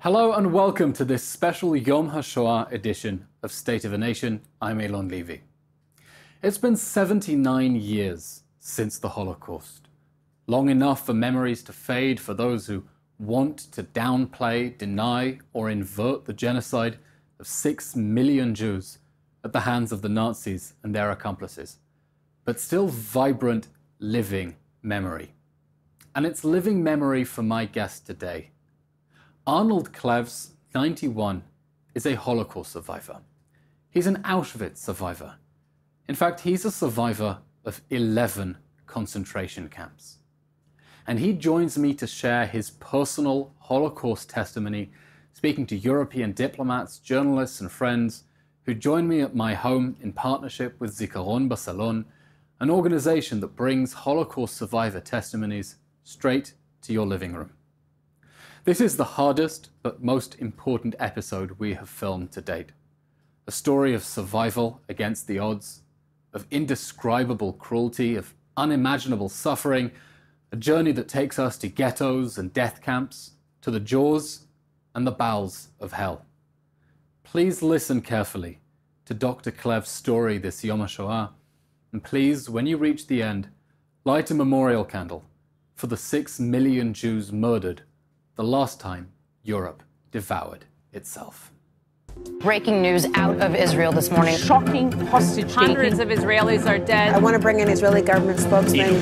Hello and welcome to this special Yom HaShoah edition of State of a Nation. I'm Elon Levy. It's been 79 years since the Holocaust. Long enough for memories to fade for those who want to downplay, deny, or invert the genocide of 6 million Jews at the hands of the Nazis and their accomplices. But still vibrant, living memory. And it's living memory for my guest today. Arnold Clevs, 91, is a Holocaust survivor. He's an Auschwitz survivor. In fact, he's a survivor of 11 concentration camps. And he joins me to share his personal Holocaust testimony, speaking to European diplomats, journalists, and friends who join me at my home in partnership with Zikaron Barcelona, an organization that brings Holocaust survivor testimonies straight to your living room. This is the hardest but most important episode we have filmed to date. A story of survival against the odds, of indescribable cruelty, of unimaginable suffering, a journey that takes us to ghettos and death camps, to the jaws and the bowels of hell. Please listen carefully to Dr. Clevs' story this Yom HaShoah, and please, when you reach the end, light a memorial candle for the 6 million Jews murdered the last time Europe devoured itself. Breaking news out of Israel this morning. Shocking hostage taking. Hundreds of Israelis are dead. I want to bring in Israeli government spokesman.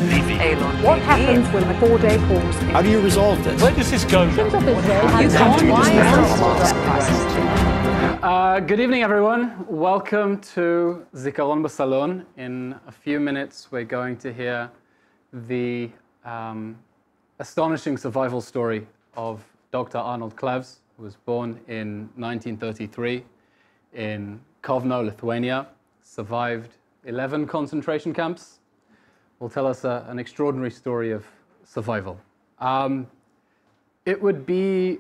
What happens when the 4-day pause? How do you resolve this? Where does this go? Good evening, everyone. Welcome to Zikaron Barcelona. In a few minutes, we're going to hear the astonishing survival story of Dr. Arnold Clevs, who was born in 1933 in Kovno, Lithuania, survived 11 concentration camps. Will tell us an extraordinary story of survival. It would be,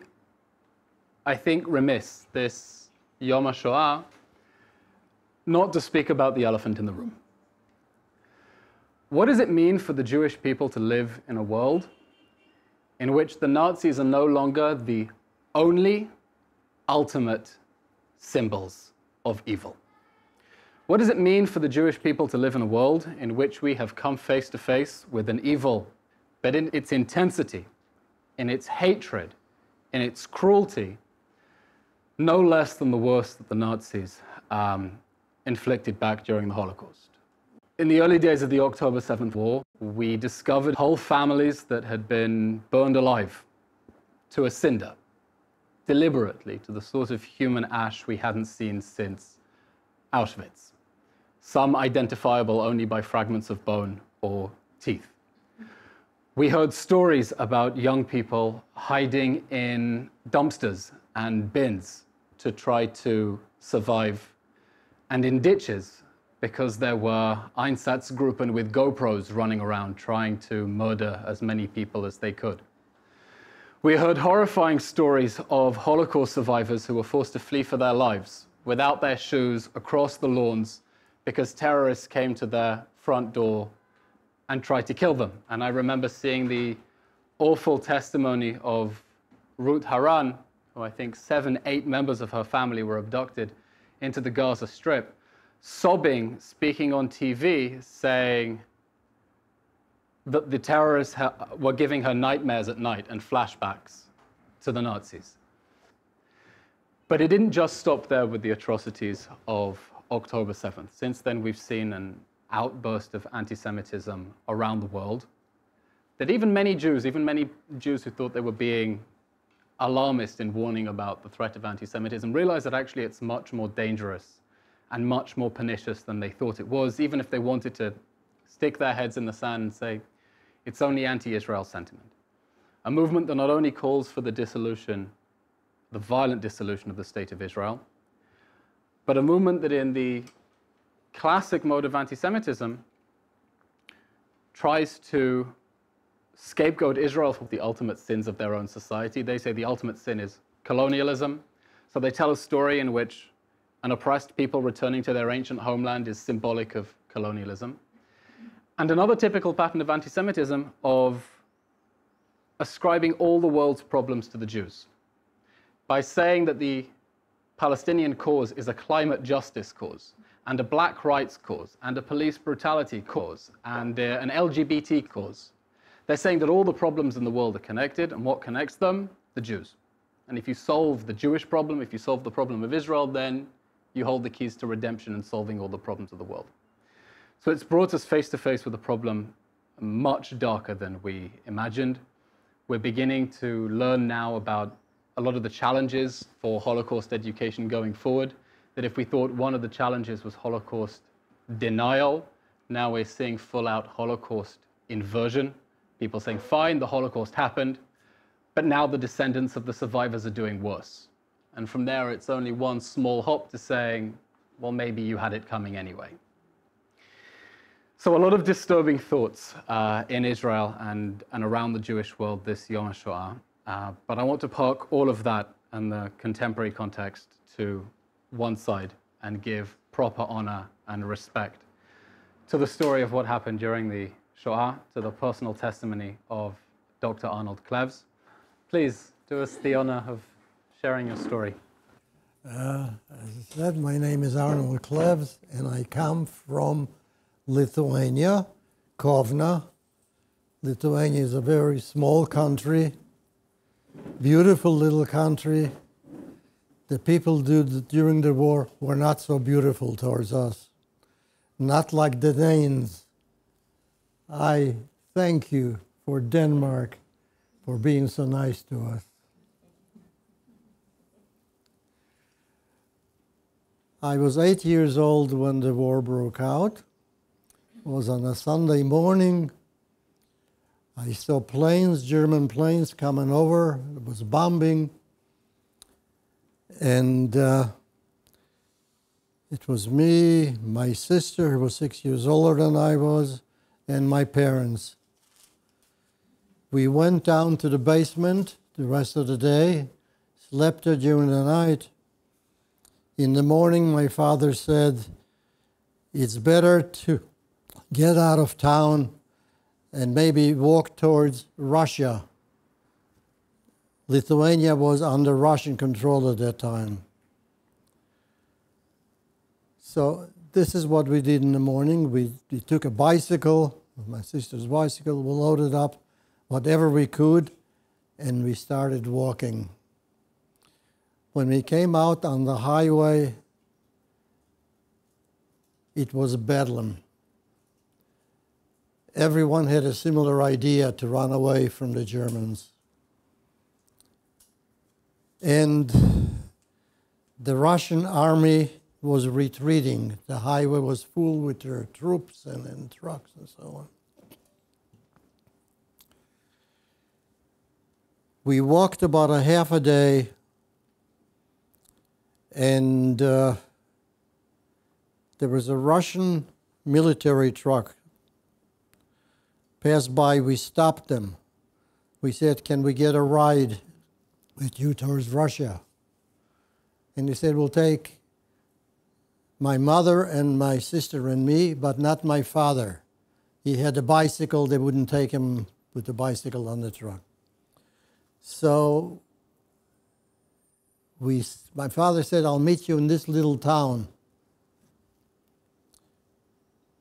I think, remiss this Yom HaShoah not to speak about the elephant in the room. What does it mean for the Jewish people to live in a world in which the Nazis are no longer the only ultimate symbols of evil? What does it mean for the Jewish people to live in a world in which we have come face to face with an evil, but in its intensity, in its hatred, in its cruelty, no less than the worst that the Nazis inflicted back during the Holocaust? In the early days of the October 7th War, we discovered whole families that had been burned alive to a cinder, deliberately, to the sort of human ash we hadn't seen since Auschwitz. Some identifiable only by fragments of bone or teeth. We heard stories about young people hiding in dumpsters and bins to try to survive, and in ditches, because there were Einsatzgruppen with GoPros running around trying to murder as many people as they could. We heard horrifying stories of Holocaust survivors who were forced to flee for their lives without their shoes across the lawns because terrorists came to their front door and tried to kill them. And I remember seeing the awful testimony of Ruth Haran, who I think 8 members of her family were abducted into the Gaza Strip, sobbing, speaking on TV, saying that the terrorists were giving her nightmares at night and flashbacks to the Nazis. But it didn't just stop there with the atrocities of October 7th. Since then, we've seen an outburst of anti-Semitism around the world that even many Jews who thought they were being alarmist in warning about the threat of anti-Semitism, realized that actually it's much more dangerous and much more pernicious than they thought it was, even if they wanted to stick their heads in the sand and say, it's only anti-Israel sentiment. A movement that not only calls for the dissolution, the violent dissolution of the State of Israel, but a movement that in the classic mode of anti-Semitism tries to scapegoat Israel for the ultimate sins of their own society. They say the ultimate sin is colonialism. So they tell a story in which an oppressed people returning to their ancient homeland is symbolic of colonialism. And another typical pattern of anti-Semitism of ascribing all the world's problems to the Jews. by saying that the Palestinian cause is a climate justice cause, and a black rights cause, and a police brutality cause, and an LGBT cause. They're saying that all the problems in the world are connected, and what connects them? The Jews. And if you solve the Jewish problem, if you solve the problem of Israel, then you hold the keys to redemption and solving all the problems of the world. So it's brought us face to face with a problem much darker than we imagined. We're beginning to learn now about a lot of the challenges for Holocaust education going forward, that if we thought one of the challenges was Holocaust denial, now we're seeing full-out Holocaust inversion. People saying, fine, the Holocaust happened, but now the descendants of the survivors are doing worse. And from there, it's only one small hop to saying, well, maybe you had it coming anyway. So a lot of disturbing thoughts in Israel and around the Jewish world this Yom HaShoah. But I want to park all of that and the contemporary context to one side and give proper honor and respect to the story of what happened during the Shoah, to the personal testimony of Dr. Arnold Clevs. Please do us the honor of sharing your story. As I said, my name is Arnold Clevs, and I come from Lithuania, Kovna. Lithuania is a very small country, beautiful little country. The people during the war were not so beautiful towards us, not like the Danes. I thank you for Denmark for being so nice to us. I was 8 years old when the war broke out. It was on a Sunday morning. I saw planes, German planes coming over. It was bombing. And it was me, my sister, who was 6 years older than I was, and my parents. We went down to the basement the rest of the day, slept there during the night. In the morning, my father said, it's better to get out of town and maybe walk towards Russia. Lithuania was under Russian control at that time. So this is what we did in the morning. We took a bicycle, my sister's bicycle, we loaded up whatever we could, and we started walking. When we came out on the highway, it was bedlam. Everyone had a similar idea to run away from the Germans. And the Russian army was retreating. The highway was full with their troops and trucks and so on. We walked about a half a day, and there was a Russian military truck passed by. We stopped them. We said, can we get a ride with you towards Russia? And he said, we'll take my mother and my sister and me, but not my father. He had a bicycle. They wouldn't take him with the bicycle on the truck. So my father said, I'll meet you in this little town.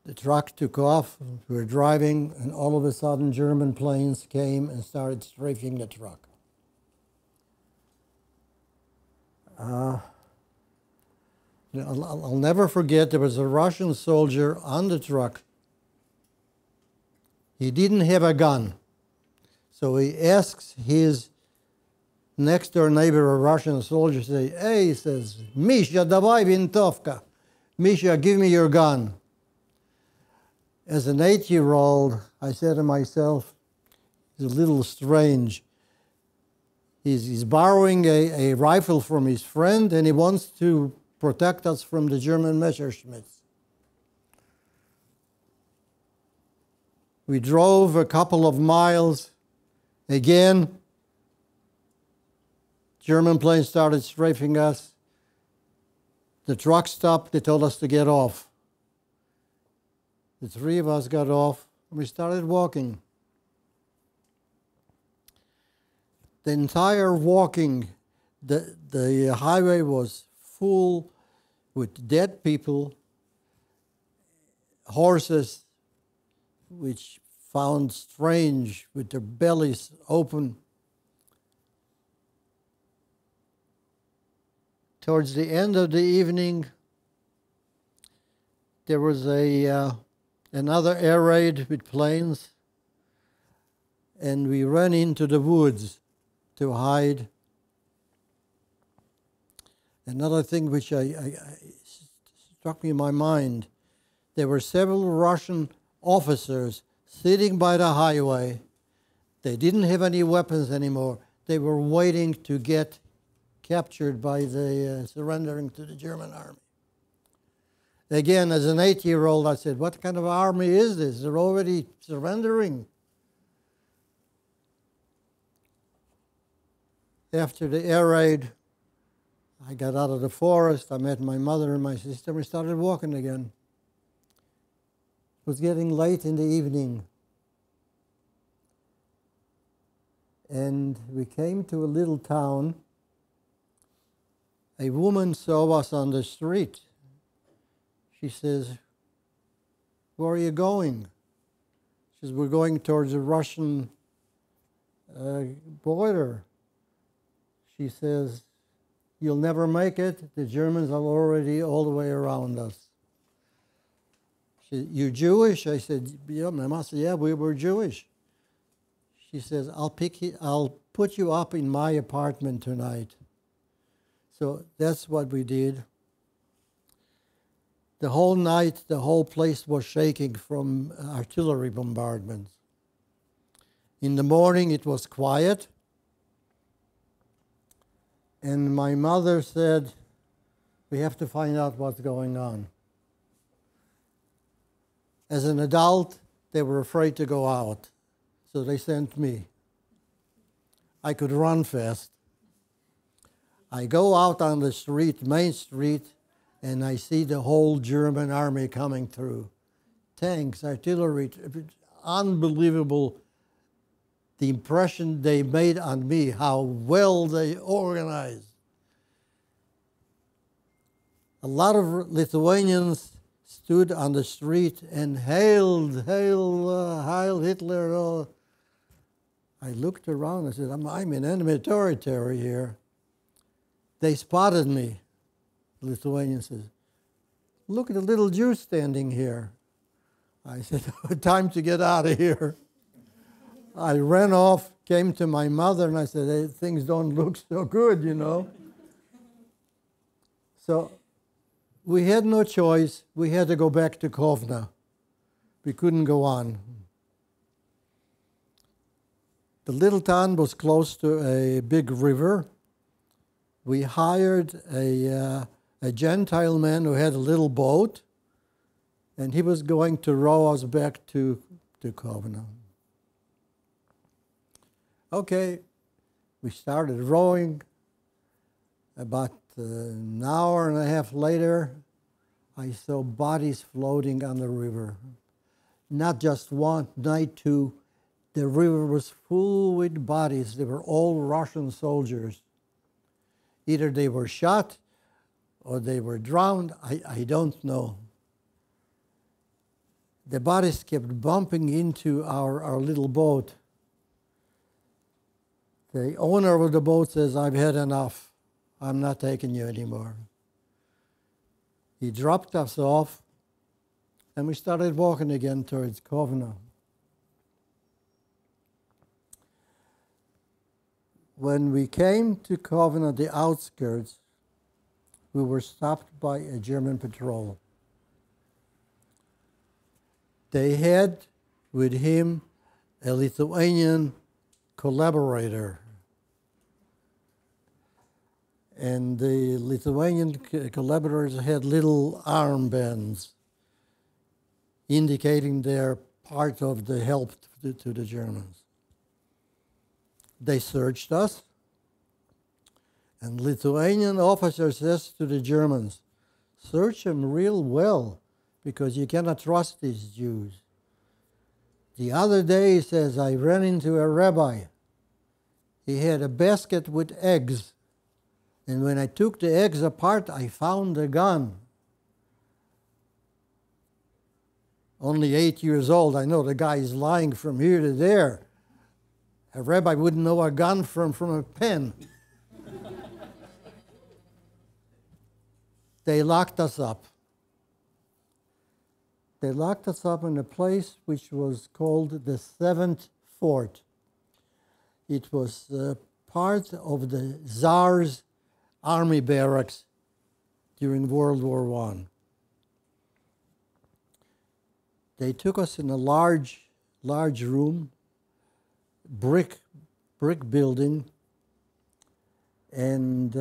The truck took off, we were driving, and all of a sudden German planes came and started strafing the truck. I'll never forget, there was a Russian soldier on the truck. He didn't have a gun. So he asks his next door neighbor, a Russian soldier, say, hey, he says, Misha, давай винтовка. Misha, give me your gun. As an 8-year-old, I said to myself, it's a little strange. He's borrowing a rifle from his friend, and he wants to protect us from the German Messerschmitts. We drove a couple of miles. Again, German planes started strafing us. The truck stopped. They told us to get off. The three of us got off, and we started walking. The entire walking, The highway was full with dead people, horses which found strange with their bellies open. Towards the end of the evening, there was another air raid with planes, and we ran into the woods to hide. Another thing which struck me in my mind, there were several Russian officers sitting by the highway. They didn't have any weapons anymore. They were waiting to get captured by the surrendering to the German army. Again, as an 8-year-old, I said, what kind of army is this? They're already surrendering. After the air raid, I got out of the forest. I met my mother and my sister. We started walking again. It was getting late in the evening. And we came to a little town. A woman saw us on the street. She says, where are you going? She says, we're going towards the Russian border. She says, you'll never make it. The Germans are already all the way around us. She said, you Jewish? I said, yeah, my mom said, yeah, we were Jewish. She says, I'll put you up in my apartment tonight. So that's what we did. The whole night, the whole place was shaking from artillery bombardments. In the morning, it was quiet. And my mother said, we have to find out what's going on. As an adult, they were afraid to go out, so they sent me. I could run fast. I go out on the street, Main Street, and I see the whole German army coming through. Tanks, artillery, unbelievable. The impression they made on me, how well they organized. A lot of Lithuanians stood on the street and hailed, Heil Hitler. I looked around and said, I'm in enemy territory here. They spotted me. The Lithuanian says, look at the little Jew standing here. I said, time to get out of here. I ran off, came to my mother, and I said, hey, things don't look so good, you know. So we had no choice. We had to go back to Kovna. We couldn't go on. The little town was close to a big river. We hired a Gentile man who had a little boat, and he was going to row us back to Kovna. Okay, we started rowing. About an hour and a half later, I saw bodies floating on the river. Not just one, not two. The river was full with bodies. They were all Russian soldiers. Either they were shot or they were drowned. I don't know. The bodies kept bumping into our little boat. The owner of the boat says, I've had enough. I'm not taking you anymore. He dropped us off, and we started walking again towards Kovna. When we came to Kovna, the outskirts, we were stopped by a German patrol. They had with him a Lithuanian collaborator. And the Lithuanian collaborators had little armbands indicating they're part of the help to the Germans. They searched us, and Lithuanian officer says to the Germans, search them real well, because you cannot trust these Jews. The other day, he says, I ran into a rabbi. He had a basket with eggs. And when I took the eggs apart, I found a gun. Only 8 years old. I know the guy is lying from here to there. A rabbi wouldn't know a gun from a pen. They locked us up. They locked us up in a place which was called the 7th Fort. It was part of the Tsar's army barracks during World War I. They took us in a large room, brick building, and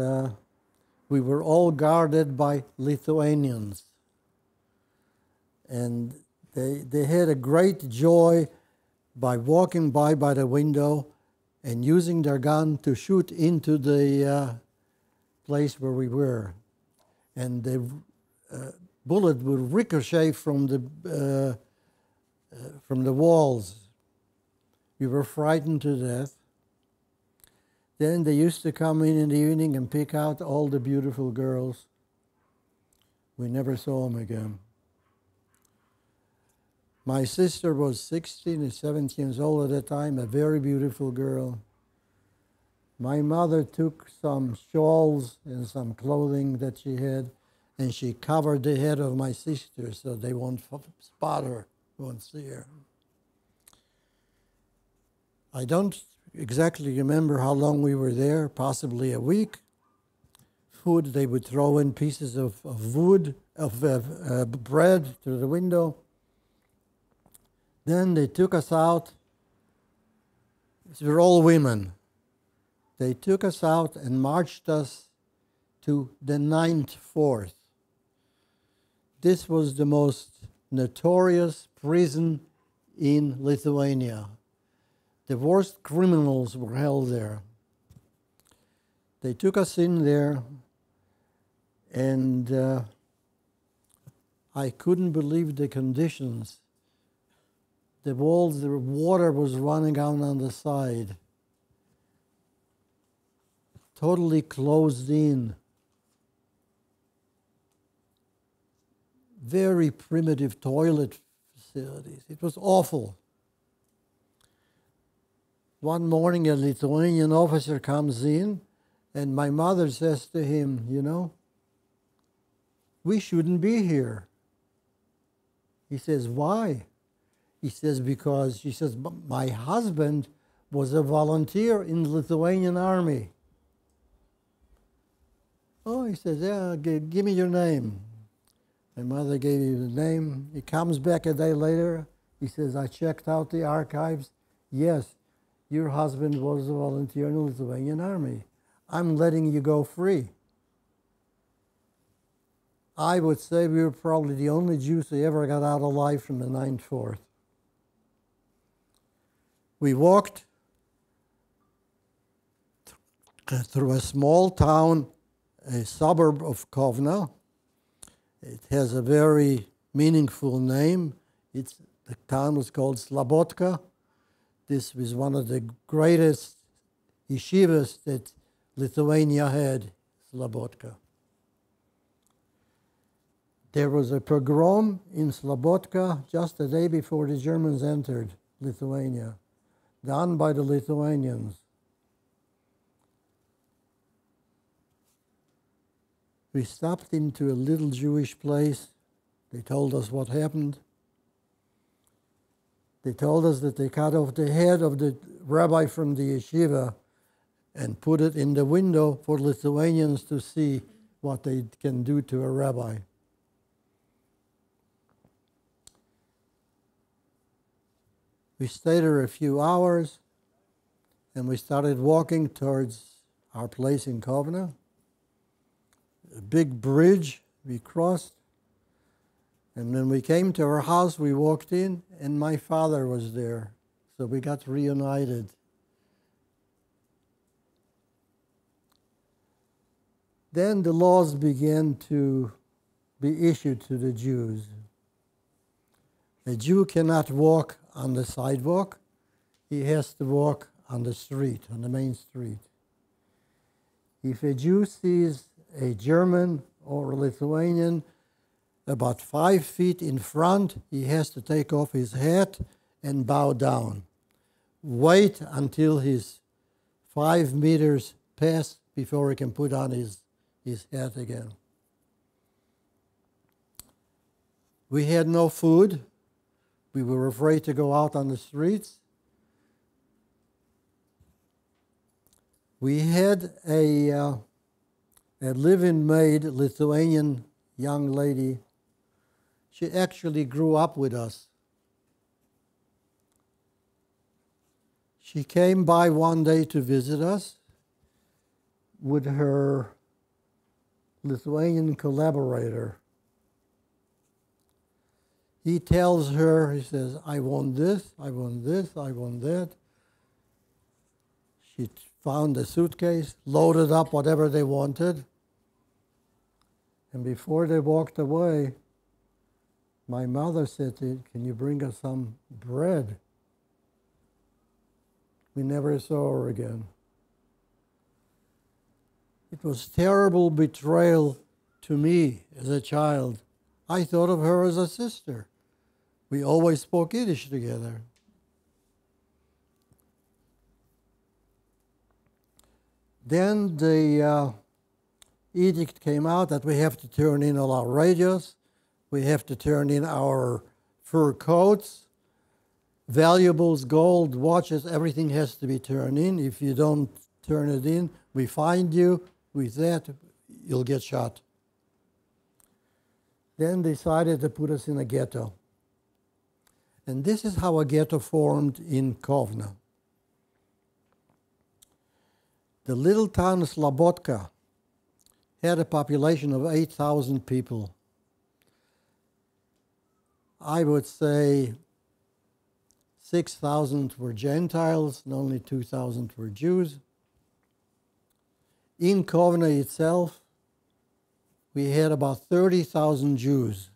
we were all guarded by Lithuanians. And they had a great joy by walking by the window and using their gun to shoot into the place where we were. And the bullet would ricochet from the walls. We were frightened to death. Then they used to come in the evening and pick out all the beautiful girls. We never saw them again. My sister was 16 or 17 years old at that time, a very beautiful girl. My mother took some shawls and some clothing that she had, and she covered the head of my sister so they won't spot her, won't see her. I don't exactly remember how long we were there, possibly a week. Food, they would throw in pieces of wood, bread through the window. Then they took us out. We were all women. They took us out and marched us to the 9th Fort. This was the most notorious prison in Lithuania. The worst criminals were held there. They took us in there, and I couldn't believe the conditions. The walls, the water was running out on the side. Totally closed in. Very primitive toilet facilities. It was awful. One morning a Lithuanian officer comes in, and my mother says to him, you know, we shouldn't be here. He says, why? He says, because, she says, my husband was a volunteer in the Lithuanian army. Oh, he says, yeah, give me your name. My mother gave him the name. He comes back a day later. He says, I checked out the archives. Yes, your husband was a volunteer in the Lithuanian army. I'm letting you go free. I would say we were probably the only Jews who ever got out alive from the 9th Fort. We walked through a small town, a suburb of Kovna. It has a very meaningful name. The town was called Slabotka. This was one of the greatest yeshivas that Lithuania had, Slabotka. There was a pogrom in Slabotka just the day before the Germans entered Lithuania, done by the Lithuanians. We stopped into a little Jewish place. They told us what happened. They told us that they cut off the head of the rabbi from the yeshiva and put it in the window for Lithuanians to see what they can do to a rabbi. We stayed there a few hours, and we started walking towards our place in Kovna. A big bridge we crossed, and when we came to our house, we walked in, and my father was there, so we got reunited. Then the laws began to be issued to the Jews. A Jew cannot walk on the sidewalk. He has to walk on the street, on the main street. If a Jew sees a German or a Lithuanian about 5 feet in front, he has to take off his hat and bow down. Wait until he's 5 meters past before he can put on his hat again. We had no food. We were afraid to go out on the streets. We had a live-in maid, Lithuanian young lady. She actually grew up with us. She came by one day to visit us with her Lithuanian collaborator. He tells her, he says, I want this, I want this, I want that. She found a suitcase, loaded up whatever they wanted. And before they walked away, my mother said, can you bring us some bread? We never saw her again. It was terrible betrayal to me as a child. I thought of her as a sister. We always spoke Yiddish together. Then the edict came out that we have to turn in all our radios, we have to turn in our fur coats, valuables, gold, watches, everything has to be turned in. If you don't turn it in, we find you. With that, you'll get shot. Then decided to put us in a ghetto. And this is how a ghetto formed in Kovna. The little town of Slobodka had a population of 8,000 people. I would say 6,000 were Gentiles and only 2,000 were Jews. In Kovna itself, we had about 30,000 Jews.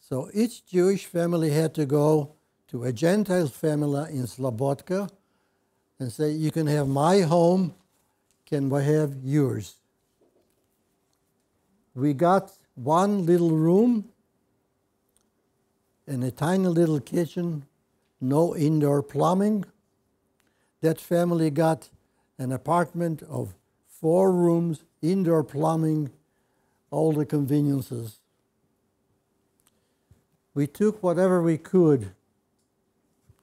So each Jewish family had to go to a Gentile family in Slobodka and say, you can have my home, can I have yours? We got one little room and a tiny little kitchen, no indoor plumbing. That family got an apartment of 4 rooms, indoor plumbing, all the conveniences. We took whatever we could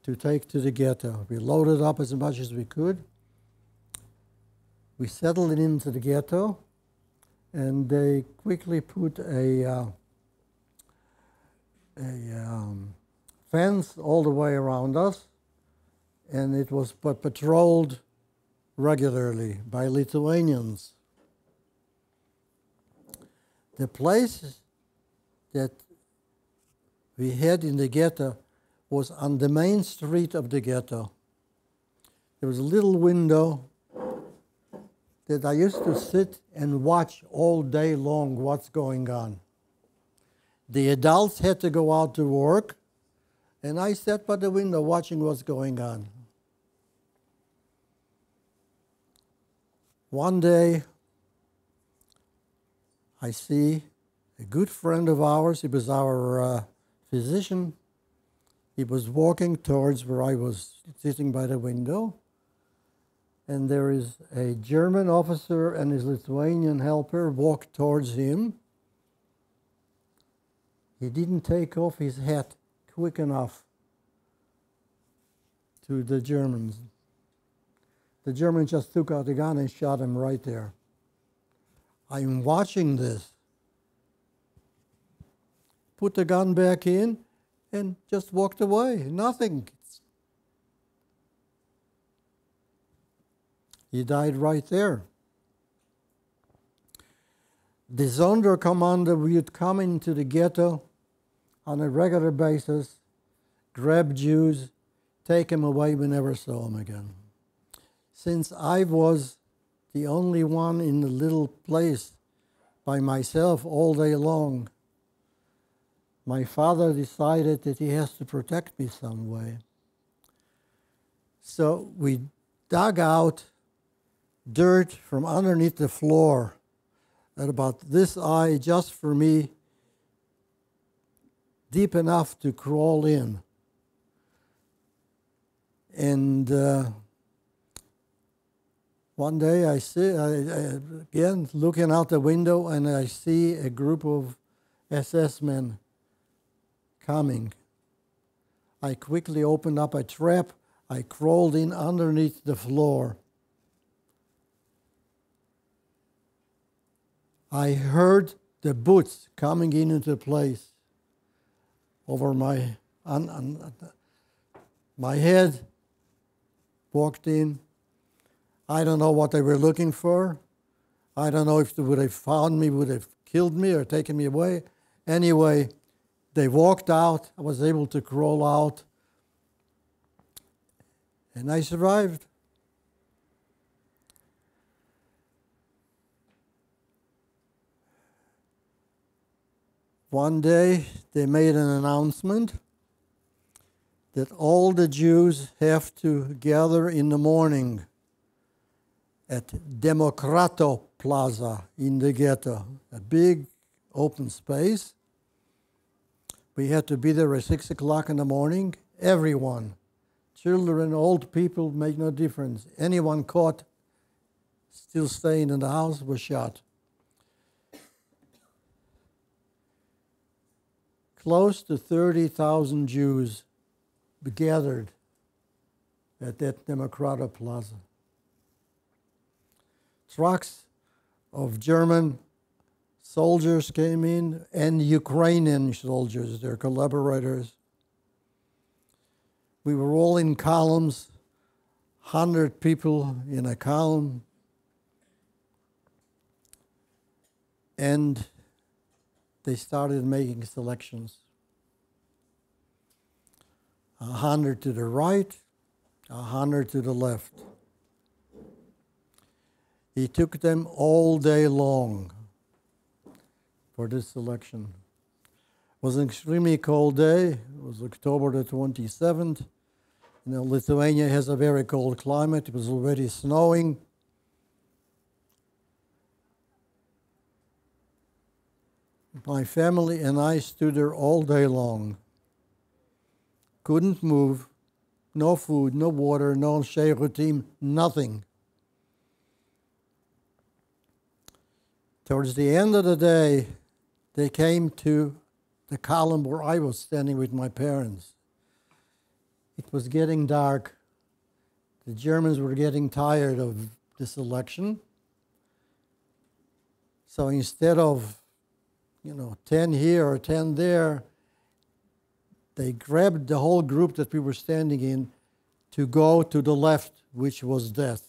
to take to the ghetto. We loaded up as much as we could. We settled it into the ghetto, and they quickly put a fence all the way around us, and it was patrolled regularly by Lithuanians. The place that we had in the ghetto was on the main street of the ghetto. There was a little window that I used to sit and watch all day long what's going on. The adults had to go out to work, and I sat by the window watching what's going on. One day, I see a good friend of ours, he was our physician. He was walking towards where I was sitting by the window, and there is a German officer and his Lithuanian helper walk towards him. He didn't take off his hat quick enough to the Germans. The German just took out the gun and shot him right there. I'm watching this. Put the gun back in and just walked away. Nothing. He died right there. The Sonderkommando would come into the ghetto on a regular basis, grab Jews, take them away. We never saw them again. Since I was the only one in the little place by myself all day long, my father decided that he has to protect me some way. So we dug out dirt from underneath the floor at about this high, just for me, deep enough to crawl in. And one day I again looking out the window, and I see a group of SS men coming. I quickly opened up a trap. I crawled in underneath the floor. I heard the boots coming into place over my head. Walked in. I don't know what they were looking for. I don't know if they would have found me, would have killed me or taken me away. Anyway, they walked out. I was able to crawl out. And I survived. One day they made an announcement that all the Jews have to gather in the morning at Demokrato Plaza in the ghetto, a big open space. We had to be there at 6 o'clock in the morning. Everyone, children, old people, make no difference. Anyone caught still staying in the house was shot. Close to 30,000 Jews gathered at that Demokrato Plaza. Trucks of German soldiers came in and Ukrainian soldiers, their collaborators. We were all in columns, 100 people in a column. And they started making selections. 100 to the right, 100 to the left. It took them all day long for this selection. It was an extremely cold day. It was October the 27th. You know, Lithuania has a very cold climate. It was already snowing. My family and I stood there all day long. Couldn't move, no food, no water, no shirutim, nothing. Towards the end of the day, they came to the column where I was standing with my parents. It was getting dark. The Germans were getting tired of this election. So instead of 10 here or 10 there, they grabbed the whole group that we were standing in to go to the left, which was death.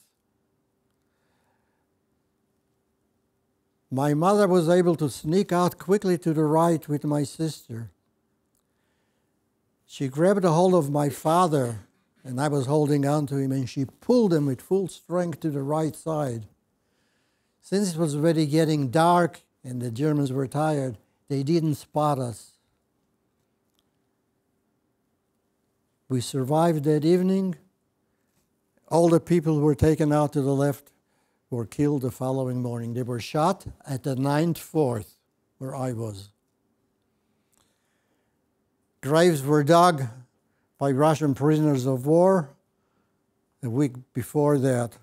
My mother was able to sneak out quickly to the right with my sister. She grabbed a hold of my father, and I was holding on to him, and she pulled him with full strength to the right side. Since it was already getting dark and the Germans were tired, they didn't spot us. We survived that evening. All the people who were taken out to the left were killed the following morning. They were shot at the 9th Fort, where I was. Graves were dug by Russian prisoners of war a week before that.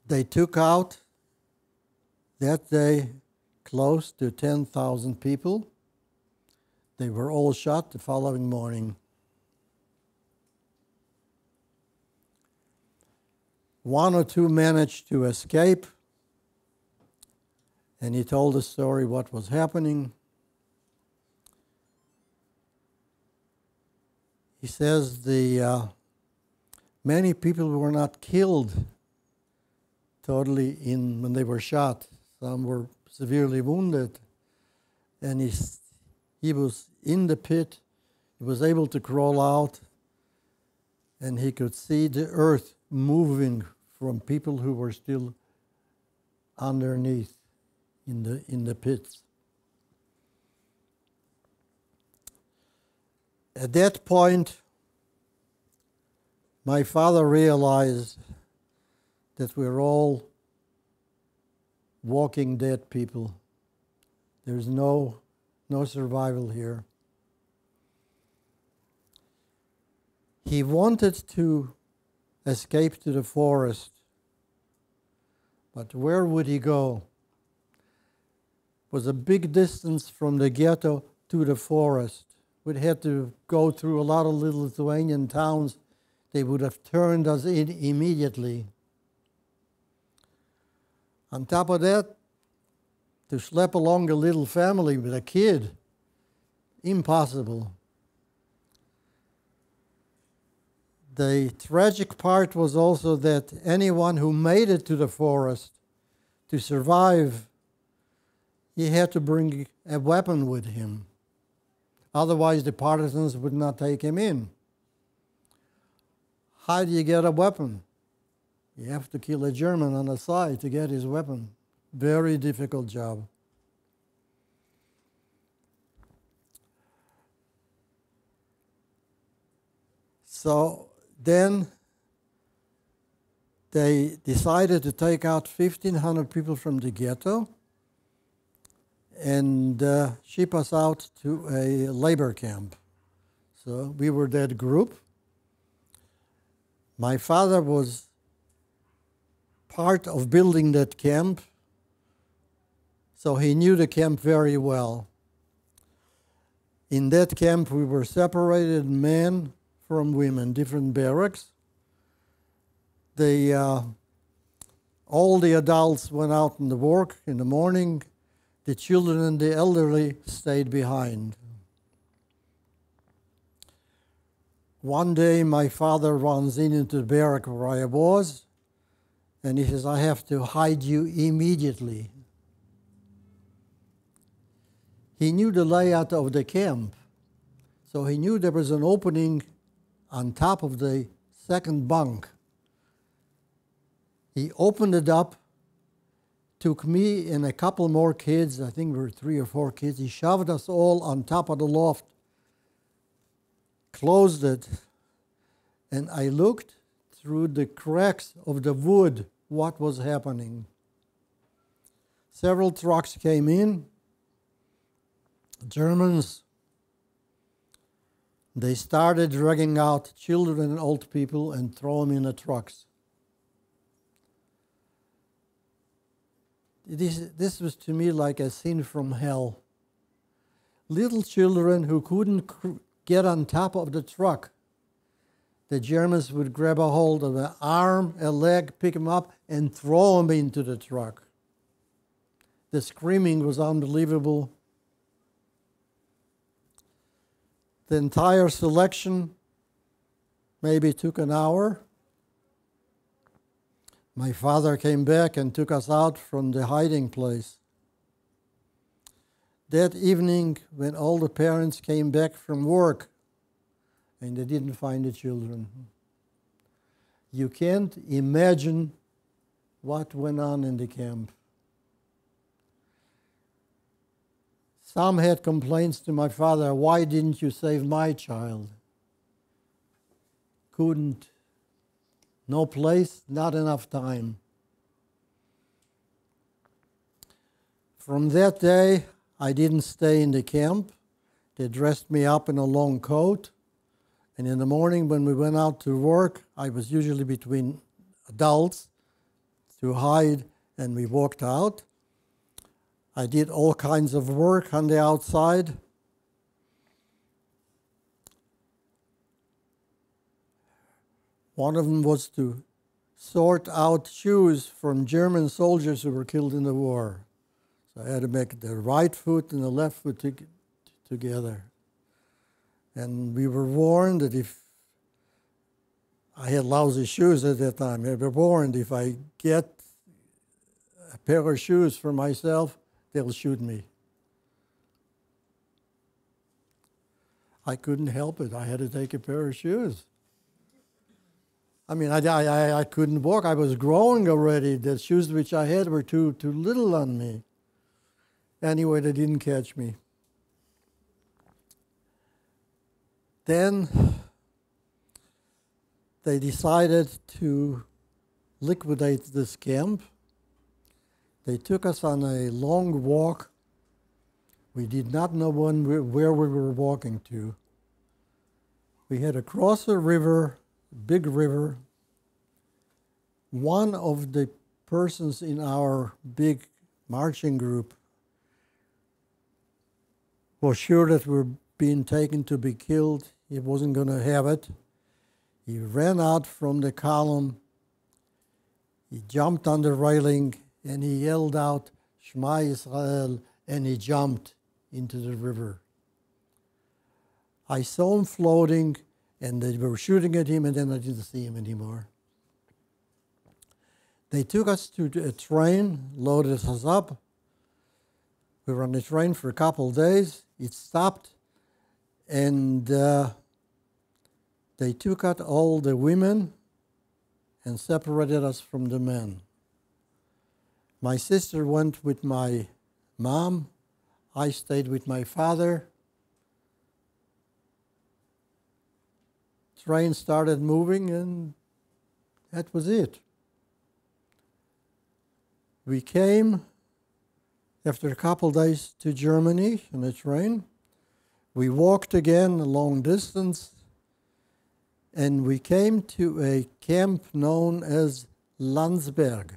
They took out that day close to 10,000 people. They were all shot the following morning. One or two managed to escape, and he told the story what was happening. He says many people were not killed totally when they were shot. Some were severely wounded, and he was in the pit. He was able to crawl out, and he could see the earth moving from people who were still underneath in the pits. At that point, my father realized that we're all walking dead people. There's no survival here. He wanted to escape to the forest, but where would he go? It was a big distance from the ghetto to the forest. We'd had to go through a lot of little Lithuanian towns. They would have turned us in immediately. On top of that, to schlep along a little family with a kid, impossible. The tragic part was also that anyone who made it to the forest to survive, he had to bring a weapon with him. Otherwise, the partisans would not take him in. How do you get a weapon? You have to kill a German on the side to get his weapon. Very difficult job. So then they decided to take out 1,500 people from the ghetto and ship us out to a labor camp. So we were that group. My father was part of building that camp, so he knew the camp very well. In that camp, we were separated, men from women, different barracks. All the adults went out in the work in the morning. The children and the elderly stayed behind. One day, my father runs into the barrack where I was, and he says, "I have to hide you immediately." He knew the layout of the camp, so he knew there was an opening on top of the second bunk. He opened it up, took me and a couple more kids, I think we were 3 or 4 kids. He shoved us all on top of the loft, closed it, and I looked through the cracks of the wood what was happening. Several trucks came in, Germans. They started dragging out children and old people and throw them in the trucks. This was to me like a scene from hell. Little children who couldn't get on top of the truck. The Germans would grab a hold of an arm, a leg, pick them up, and throw them into the truck. The screaming was unbelievable. The entire selection maybe took an hour. My father came back and took us out from the hiding place. That evening, when all the parents came back from work, and they didn't find the children, you can't imagine what went on in the camp. Some had complaints to my father, "Why didn't you save my child?" Couldn't. No place, not enough time. From that day, I didn't stay in the camp. They dressed me up in a long coat. And in the morning when we went out to work, I was usually between adults to hide, and we walked out. I did all kinds of work on the outside. One of them was to sort out shoes from German soldiers who were killed in the war. So I had to make the right foot and the left foot together. And we were warned that if I had lousy shoes at that time, we were warned if I get a pair of shoes for myself, they'll shoot me. I couldn't help it. I had to take a pair of shoes. I mean, I couldn't walk. I was growing already. The shoes which I had were too little on me. Anyway, they didn't catch me. Then they decided to liquidate this camp. They took us on a long walk. We did not know where we were walking to. We had to cross a river, big river. One of the persons in our big marching group was sure that we were being taken to be killed. He wasn't going to have it. He ran out from the column. He jumped on the railing and he yelled out, "Shema Yisrael," and he jumped into the river. I saw him floating, and they were shooting at him, and then I didn't see him anymore. They took us to a train, loaded us up. We were on the train for a couple of days. It stopped, and they took out all the women and separated us from the men. My sister went with my mom. I stayed with my father. Train started moving, and that was it. We came after a couple of days to Germany in a train. We walked again a long distance, and we came to a camp known as Landsberg.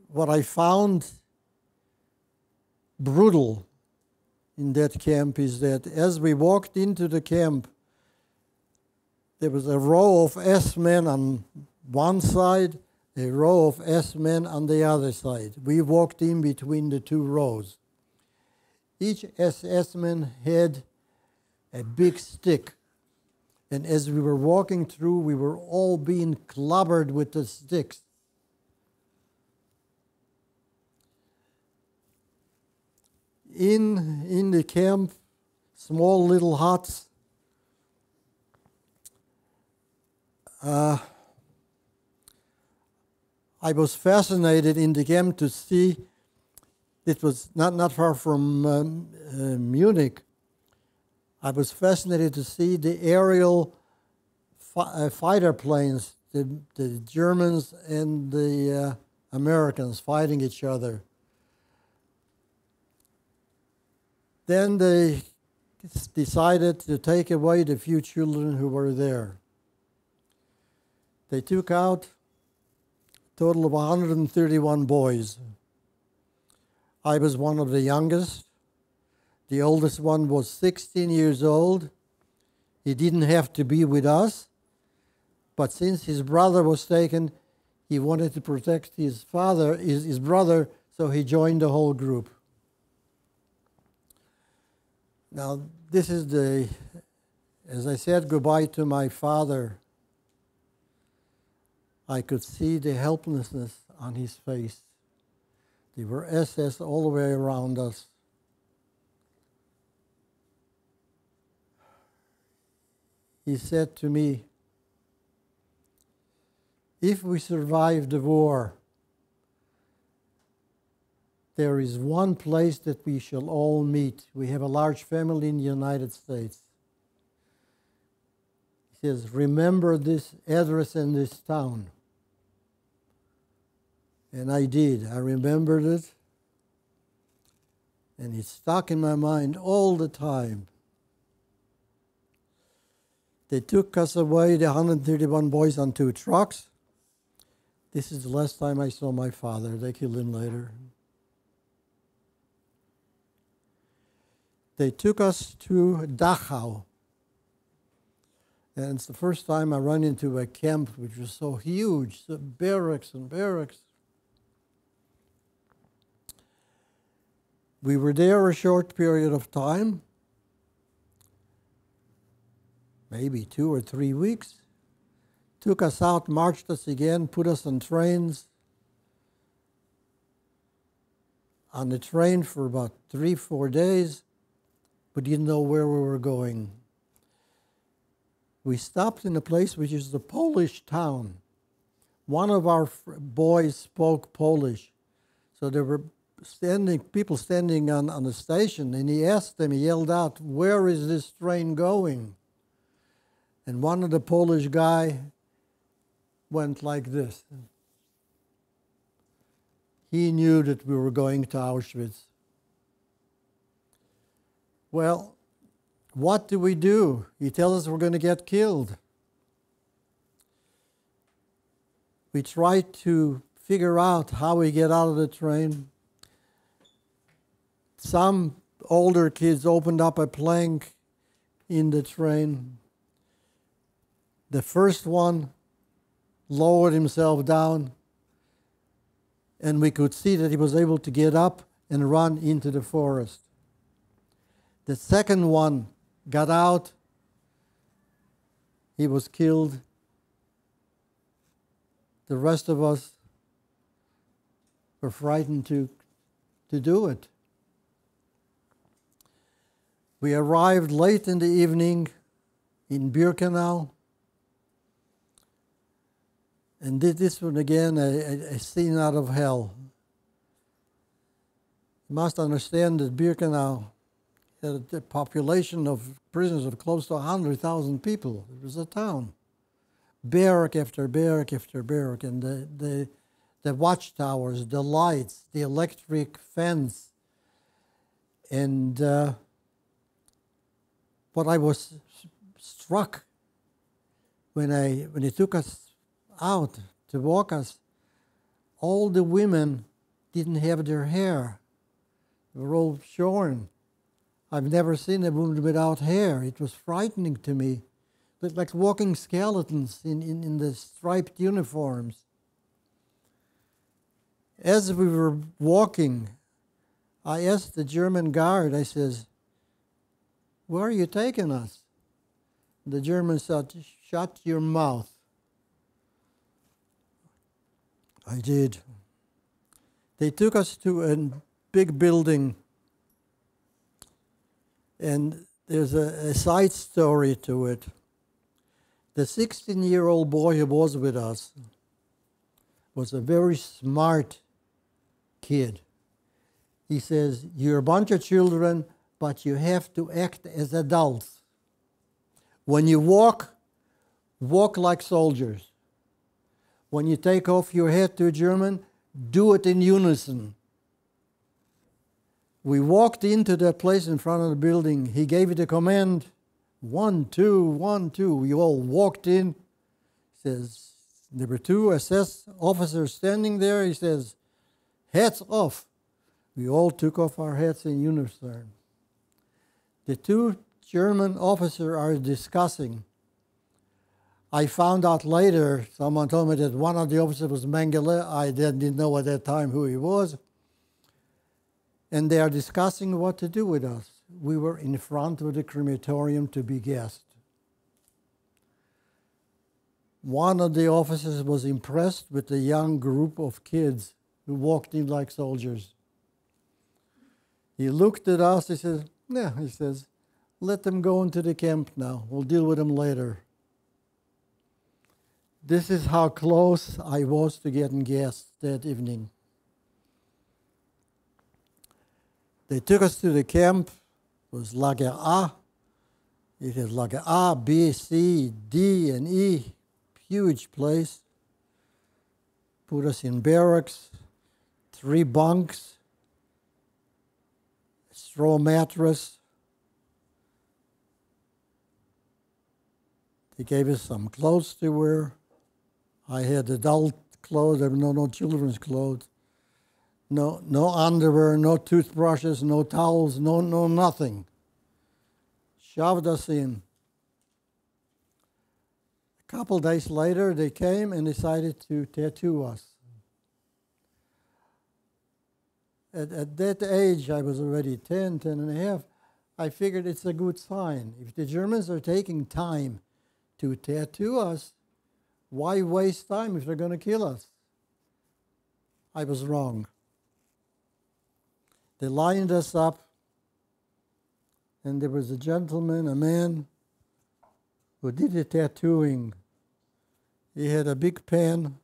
What I found brutal in that camp is that as we walked into the camp, there was a row of S-men on one side, a row of S-men on the other side. We walked in between the two rows. Each SS-man had a big stick, and as we were walking through, we were all being clobbered with the sticks. In the camp, small little huts. I was fascinated in the camp to see, it was not far from Munich. I was fascinated to see the aerial fighter planes, the Germans and the Americans fighting each other. Then they decided to take away the few children who were there. They took out a total of 131 boys. I was one of the youngest. The oldest one was 16 years old. He didn't have to be with us, but since his brother was taken, he wanted to protect his brother, so he joined the whole group. Now, this is as I said goodbye to my father, I could see the helplessness on his face. There were SS all the way around us. He said to me, "If we survive the war, there is one place that we shall all meet. We have a large family in the United States." He says, "Remember this address in this town." And I did. I remembered it. And it stuck in my mind all the time. They took us away, the 131 boys, on 2 trucks. This is the last time I saw my father. They killed him later. They took us to Dachau. And it's the first time I run into a camp which was so huge, so barracks and barracks. We were there a short period of time, maybe 2 or 3 weeks. Took us out, marched us again, put us on trains. On the train for about 3-4 days. We didn't know where we were going. We stopped in a place which is the Polish town. One of our boys spoke Polish. So there were people standing on the station, and he asked them, he yelled out, "Where is this train going?" And one of the Polish guy went like this. He knew that we were going to Auschwitz. Well, what do? He tells us we're going to get killed. We try to figure out how we get out of the train. Some older kids opened up a plank in the train. The first one lowered himself down, and we could see that he was able to get up and run into the forest. The second one got out. He was killed. The rest of us were frightened to do it. We arrived late in the evening in Birkenau. And did this one again, a scene out of hell. You must understand that Birkenau had a population of prisoners of close to 100,000 people. It was a town. Barrack after barrack after barrack. And the watchtowers, the lights, the electric fence. And what I was struck when he took us out to walk us, all the women didn't have their hair. They were all shorn. I've never seen a woman without hair. It was frightening to me. Looked like walking skeletons in the striped uniforms. As we were walking, I asked the German guard, I says, "Where are you taking us?" The German said, "Shut your mouth." I did. They took us to a big building, and there's a side story to it. The 16-year-old boy who was with us was a very smart kid. He says, "You're a bunch of children, but you have to act as adults. When you walk, walk like soldiers. When you take off your hat to a German, do it in unison." We walked into that place in front of the building. He gave it a command, 1, 2, 1, 2. We all walked in. He says, there were 2 SS officers standing there. He says, "Hats off." We all took off our hats in unison. The 2 German officers are discussing. I found out later, someone told me that one of the officers was Mengele. I didn't know at that time who he was. And they are discussing what to do with us. We were in front of the crematorium to be gassed. One of the officers was impressed with the young group of kids who walked in like soldiers. He looked at us, he says, "Yeah," he says, "let them go into the camp now. We'll deal with them later." This is how close I was to getting gassed that evening. They took us to the camp. It was Lager A. It had Lager A, B, C, D, and E. Huge place. Put us in barracks, 3 bunks, a straw mattress. They gave us some clothes to wear. I had adult clothes, there were no children's clothes. No underwear, no toothbrushes, no towels, no nothing. Shoved us in. A couple days later, they came and decided to tattoo us. At that age, I was already 10 and a half. I figured it's a good sign. If the Germans are taking time to tattoo us, why waste time if they're going to kill us? I was wrong. They lined us up, and there was a gentleman, a man, who did the tattooing. He had a big pen,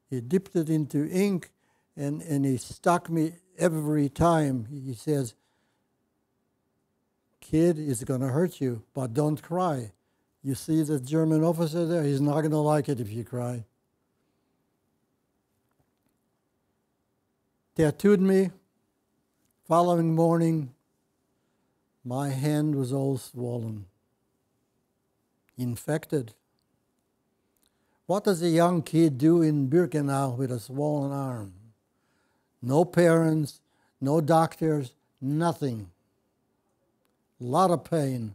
he dipped it into ink, and he stuck me every time. He says, "Kid, it's going to hurt you, but don't cry. You see the German officer there? He's not going to like it if you cry. Tattooed me. Following morning, my hand was all swollen, infected. What does a young kid do in Birkenau with a swollen arm? No parents, no doctors, nothing. A lot of pain.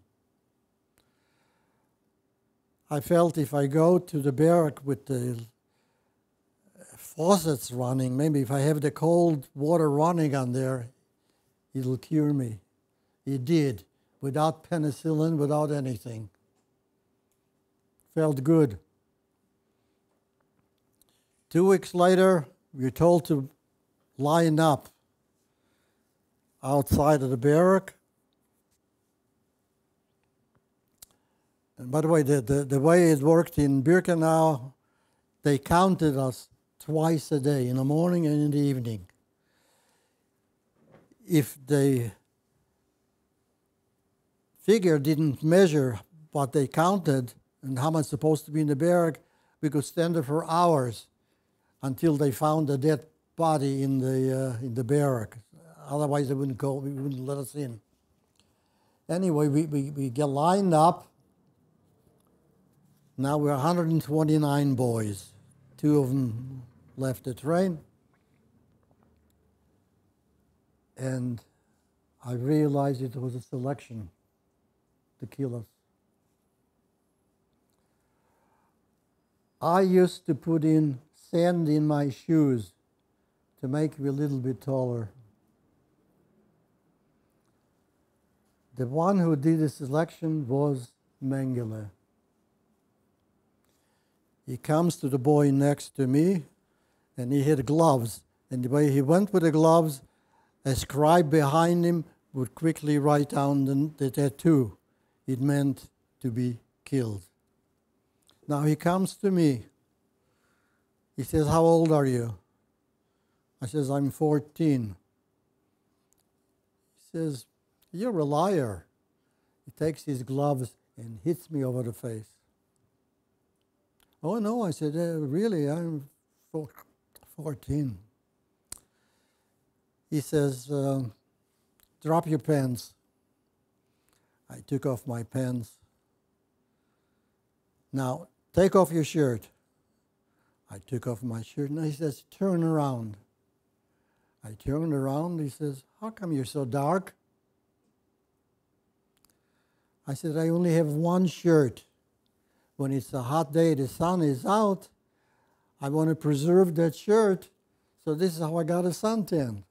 I felt if I go to the barrack with the faucets running, maybe if I have the cold water running on there, it'll cure me. It did, without penicillin, without anything. Felt good. 2 weeks later, we were told to line up outside of the barrack. And by the way, the way it worked in Birkenau, they counted us twice a day, in the morning and in the evening. If the figure didn't measure what they counted and how much supposed to be in the barrack, we could stand there for hours until they found a dead body in the barrack. Otherwise, they wouldn't let us in. Anyway, we get lined up. Now we're 129 boys. 2 of them left the train. And I realized it was a selection to kill us. I used to put in sand in my shoes to make me a little bit taller. The one who did the selection was Mengele. He comes to the boy next to me, and he had gloves. And the way he went with the gloves, a scribe behind him would quickly write down the tattoo. It meant to be killed. Now he comes to me. He says, "How old are you?" I says, "I'm 14. He says, "You're a liar." He takes his gloves and hits me over the face. "Oh, no," I said, "Really, I'm 14. He says, "Drop your pants." I took off my pants. "Now, take off your shirt." I took off my shirt. And he says, "Turn around." I turned around. He says, "How come you're so dark?" I said, "I only have one shirt. When it's a hot day, the sun is out, I want to preserve that shirt, so this is how I got a suntan."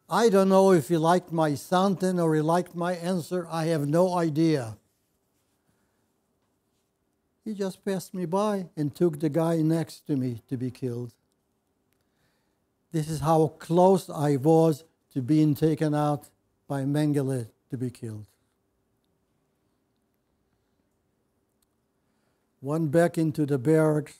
I don't know if he liked my suntan or he liked my answer. I have no idea. He just passed me by and took the guy next to me to be killed. This is how close I was to being taken out by Mengele to be killed. Went back into the barracks.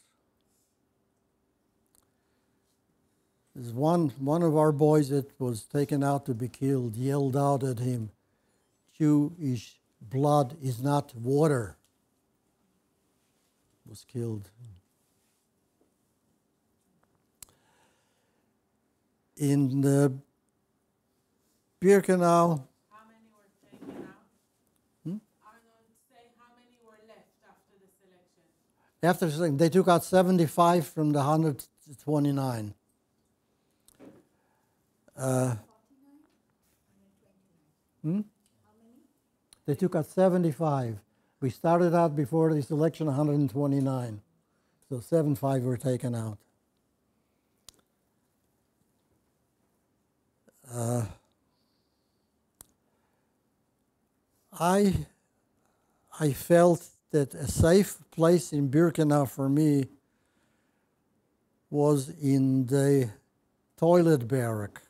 There's one of our boys that was taken out to be killed yelled out at him, "Jewish blood is not water." Was killed. In the Birkenau. How many were taken out? Arnold, say how many were left after the selection? After selection, they took out 75 from the 129. They took out 75. We started out before the selection 129. So 75 were taken out. I felt that a safe place in Birkenau for me was in the toilet barrack.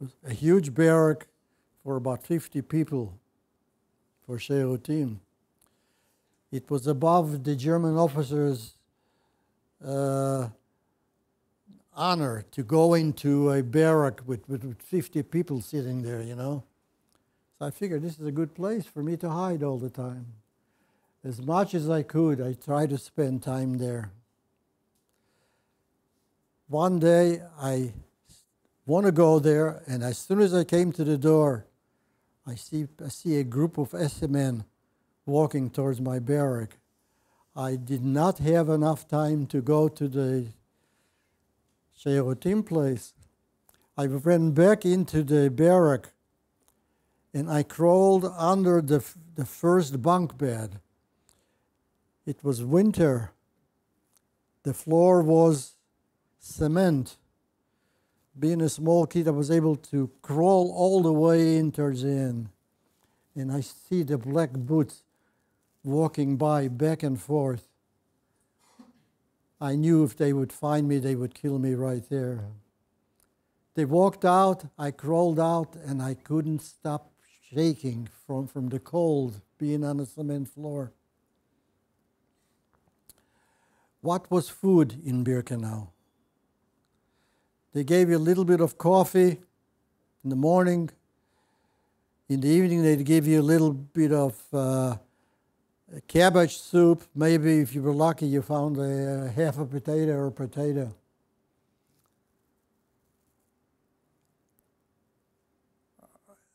It was a huge barrack for about 50 people for Sherutim. It was above the German officers' honor to go into a barrack with 50 people sitting there, you know. So I figured this is a good place for me to hide all the time. As much as I could, I tried to spend time there. One day, I want to go there, and as soon as I came to the door, I see a group of SS men walking towards my barrack. I did not have enough time to go to the Sherotim place. I ran back into the barrack, and I crawled under the first bunk bed. It was winter. The floor was cement. Being a small kid, I was able to crawl all the way in towards the end. And I see the black boots walking by back and forth. I knew if they would find me, they would kill me right there. They walked out, I crawled out, and I couldn't stop shaking from the cold being on the cement floor. What was food in Birkenau? They gave you a little bit of coffee in the morning. In the evening, they'd give you a little bit of cabbage soup. Maybe if you were lucky, you found half a potato or a potato.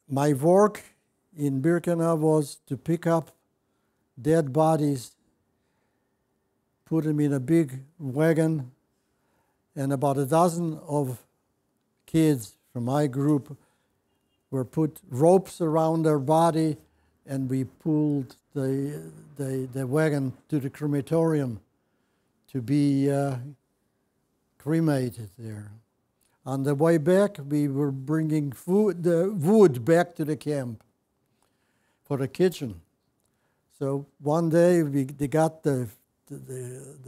My work in Birkenau was to pick up dead bodies, put them in a big wagon, and about a dozen of kids from my group were put ropes around their body, and we pulled the wagon to the crematorium to be cremated there. On the way back, we were bringing the wood back to the camp for the kitchen. So one day they got the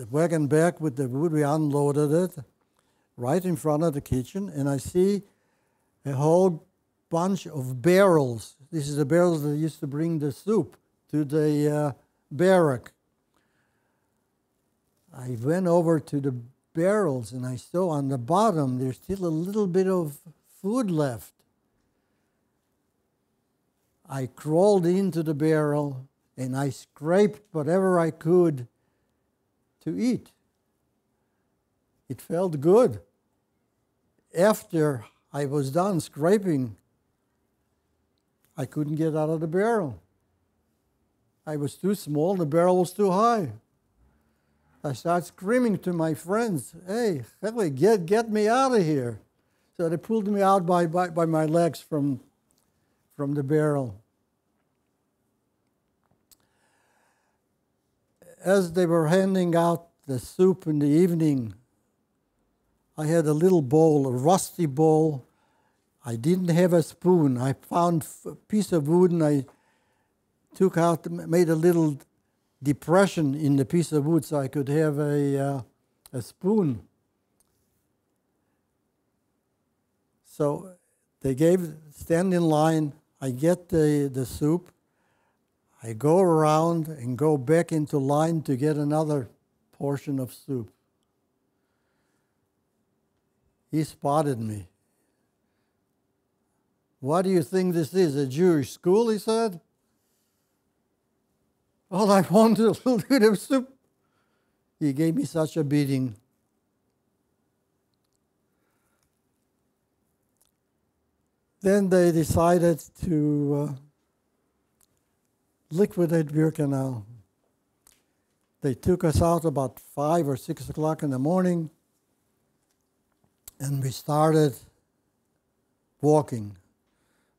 wagon back with the wood. We unloaded it right in front of the kitchen, and I see a whole bunch of barrels. This is the barrels that used to bring the soup to the barrack. I went over to the barrels, and I saw on the bottom there's still a little bit of food left. I crawled into the barrel, and I scraped whatever I could to eat. It felt good. After I was done scraping, I couldn't get out of the barrel. I was too small, the barrel was too high. I started screaming to my friends, hey, get me out of here. So they pulled me out by my legs from the barrel. As they were handing out the soup in the evening, I had a little bowl, a rusty bowl. I didn't have a spoon. I found a piece of wood, and I took out, made a little depression in the piece of wood so I could have a spoon. So they stand in line, I get the soup, I go around and go back into line to get another portion of soup. He spotted me. What do you think this is, a Jewish school, he said? All I wanted a little bit of soup. He gave me such a beating. Then they decided to liquidate Birkenau. They took us out about 5 or 6 o'clock in the morning, and we started walking.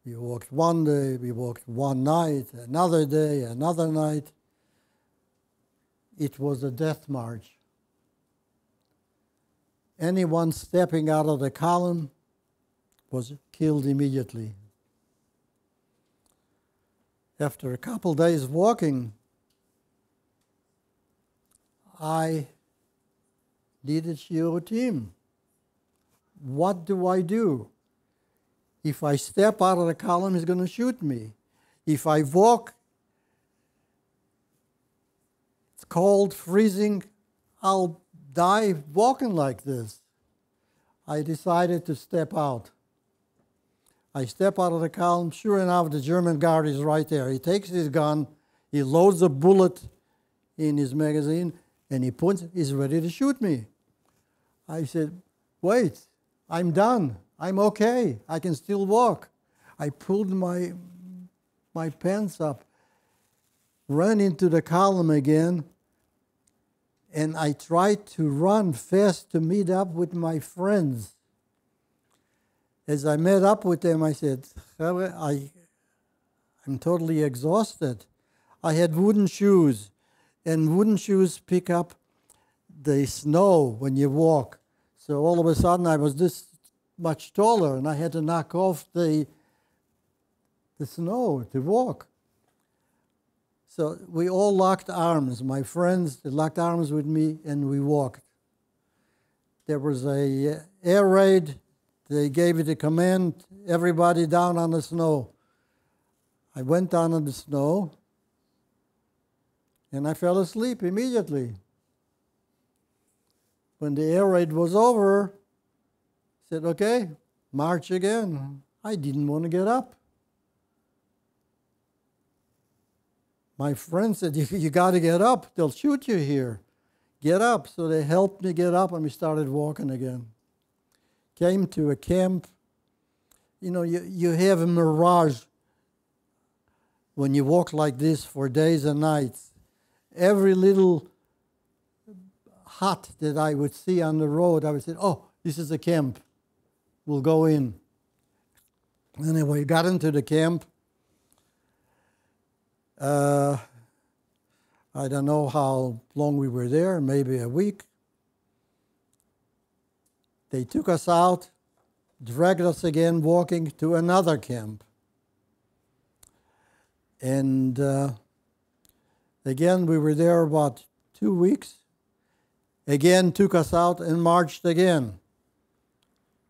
We walked one day, we walked one night, another day, another night. It was a death march. Anyone stepping out of the column was killed immediately. After a couple days walking, I needed Shiurim. What do I do? If I step out of the column, he's going to shoot me. If I walk, it's cold, freezing, I'll die walking like this. I decided to step out. I step out of the column. Sure enough, the German guard is right there. He takes his gun, he loads a bullet in his magazine, and he points, he's ready to shoot me. I said, wait, I'm done. I'm okay. I can still walk. I pulled my pants up, ran into the column again, and I tried to run fast to meet up with my friends. As I met up with them, I said, I'm totally exhausted. I had wooden shoes, and wooden shoes pick up the snow when you walk. So all of a sudden I was this much taller, and I had to knock off the snow to walk. So we all locked arms. My friends, they locked arms with me, and we walked. There was a air raid. They gave it a command, everybody down on the snow. I went down on the snow, and I fell asleep immediately. When the air raid was over, I said, okay, march again. I didn't want to get up. My friend said, you got to get up. They'll shoot you here. Get up. So they helped me get up, and we started walking again. Came to a camp. You know, you have a mirage when you walk like this for days and nights. Every little hut that I would see on the road, I would say, oh, this is a camp. We'll go in. Anyway, got into the camp. I don't know how long we were there, maybe a week. They took us out, dragged us again, walking to another camp. And again, we were there about 2 weeks. Again, took us out and marched again.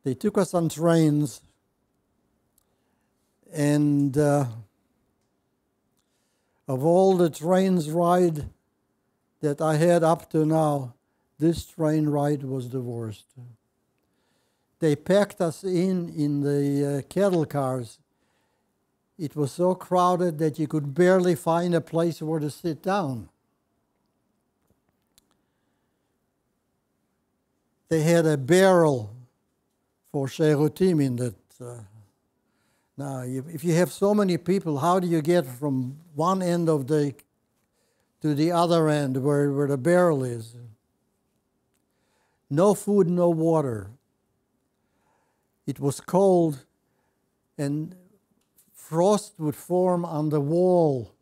They took us on trains. And of all the trains ride that I had up to now, this train ride was the worst. They packed us in the cattle cars. It was so crowded that you could barely find a place where to sit down. They had a barrel for sherutim in that. Now, if you have so many people, how do you get from one end of to the other end where the barrel is? No food, no water. It was cold, and frost would form on the wall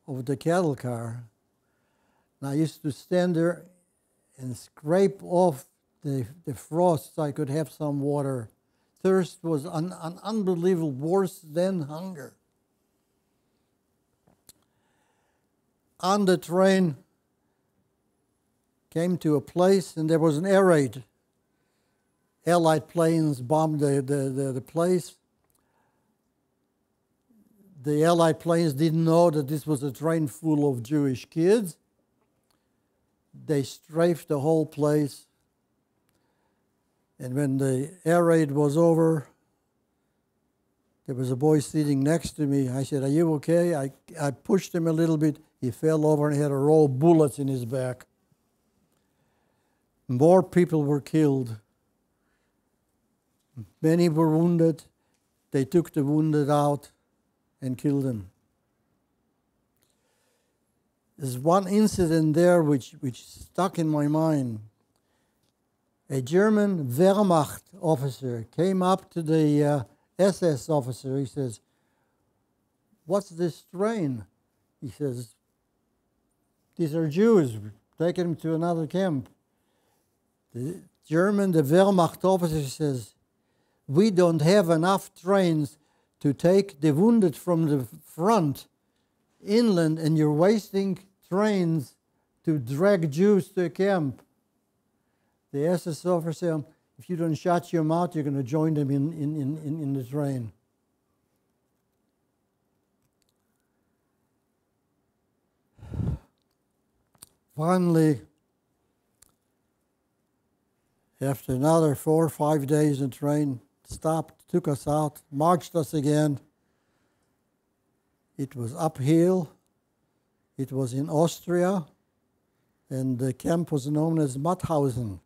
of the cattle car. And I used to stand there and scrape off the frost so I could have some water. Thirst was unbelievable, worse than hunger. On the train, came to a place, and there was an air raid. Allied planes bombed the place. The Allied planes didn't know that this was a train full of Jewish kids. They strafed the whole place. And when the air raid was over, there was a boy sitting next to me. I said, are you okay? I pushed him a little bit. He fell over and had a row of bullets in his back. More people were killed. Many were wounded. They took the wounded out and killed them. There's one incident there which stuck in my mind. A German Wehrmacht officer came up to the SS officer. He says, what's this train? He says, these are Jews. Take them to another camp. The Wehrmacht officer says, we don't have enough trains to take the wounded from the front inland, and you're wasting trains to drag Jews to a camp. The SS officer said, if you don't shut your mouth, you're going to join them in the train. Finally, after another 4 or 5 days, the train stopped took us out, marched us again. It was uphill. It was in Austria, and the camp was known as Mauthausen.